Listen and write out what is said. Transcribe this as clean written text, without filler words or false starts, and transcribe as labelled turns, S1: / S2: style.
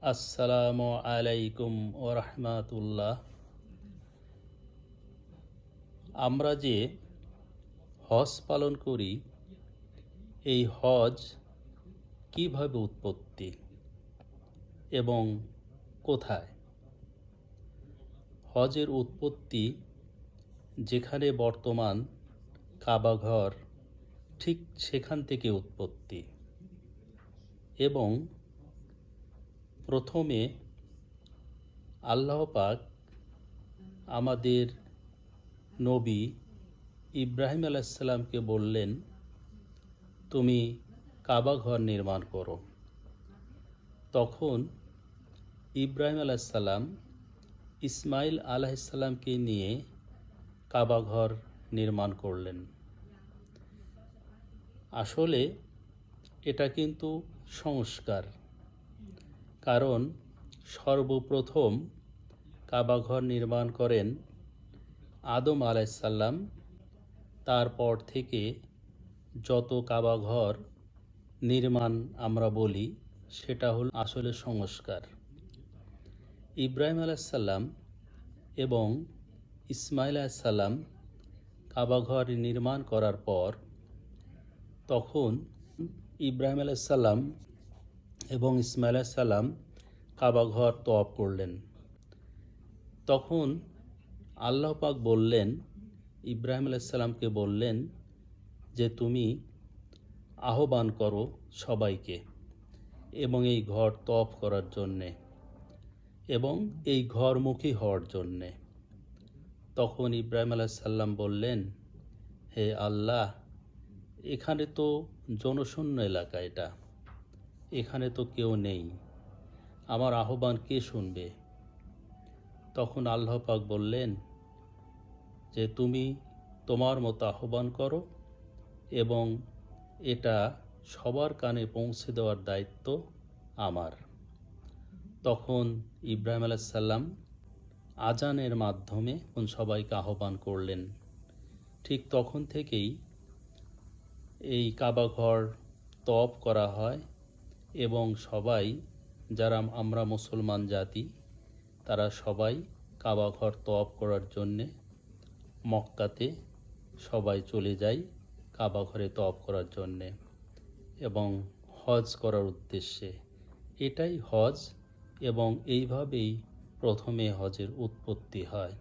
S1: আসসালামু আলাইকুম ওরহমাতুল্লাহ। আমরা যে হজ পালন করি, এই হজ কিভাবে উৎপত্তি এবং কোথায়? হজের উৎপত্তি যেখানে বর্তমান কাবাঘর, ঠিক সেখান থেকে উৎপত্তি। এবং প্রথমে আল্লাহ পাক আমাদের নবী ইব্রাহিম আলাইসাল্লামকে বললেন, তুমি কাবাঘর নির্মাণ করো। তখন ইব্রাহিম আলাইসাল্লাম ইসমাইল আলাইসাল্লামকে নিয়ে কাবাঘর নির্মাণ করলেন। আসলে এটা কিন্তু সংস্কার, কারণ সর্বপ্রথম কাবাঘর নির্মাণ করেন আদম আলাইসাল্লাম। তারপর থেকে যত কাবাঘর নির্মাণ আমরা বলি, সেটা হল আসলে সংস্কার। ইব্রাহিম আলাইসাল্লাম এবং ইসমাইল আলাইসাল্লাম কাবাঘর নির্মাণ করার পর তখন ইব্রাহিম আলাইসাল্লাম এবং ইসমাইল আলাইসাল্লাম কাবাঘর তওয়াফ করলেন। তখন আল্লাহ পাক বললেন, ইব্রাহিম আলাইসাল্লামকে বললেন যে তুমি আহ্বান করো সবাইকে এবং এই ঘর তওয়াফ করার জন্যে এবং এই ঘরমুখী হওয়ার জন্যে। তখন ইব্রাহিম আলাইসাল্লাম বললেন, হে আল্লাহ, এখানে তো জনশূন্য এলাকা, এখানে তো কেউ নেই, আমার আহ্বান কে শুনবে? তখন আল্লাহ পাক বললেন যে তুমি তোমার মতো আহ্বান করো এবং এটা সবার কানে পৌঁছে দেওয়ার দায়িত্ব আমার। তখন ইব্রাহিম আলাইসাল্লাম আজানের মাধ্যমে সবাইকে আহ্বান করলেন। ঠিক তখন থেকেই এই কাবাঘর তওয়াফ করা হয় এবং সবাই, যারা আমরা মুসলমান জাতি, তারা সবাই কাবাঘর তওয়াফ করার জন্যে মক্কাতে সবাই চলে যায় কাবাঘরে তওয়াফ করার জন্যে এবং হজ করার উদ্দেশ্যে। এটাই হজ এবং এইভাবেই প্রথমে হজের উৎপত্তি হয়।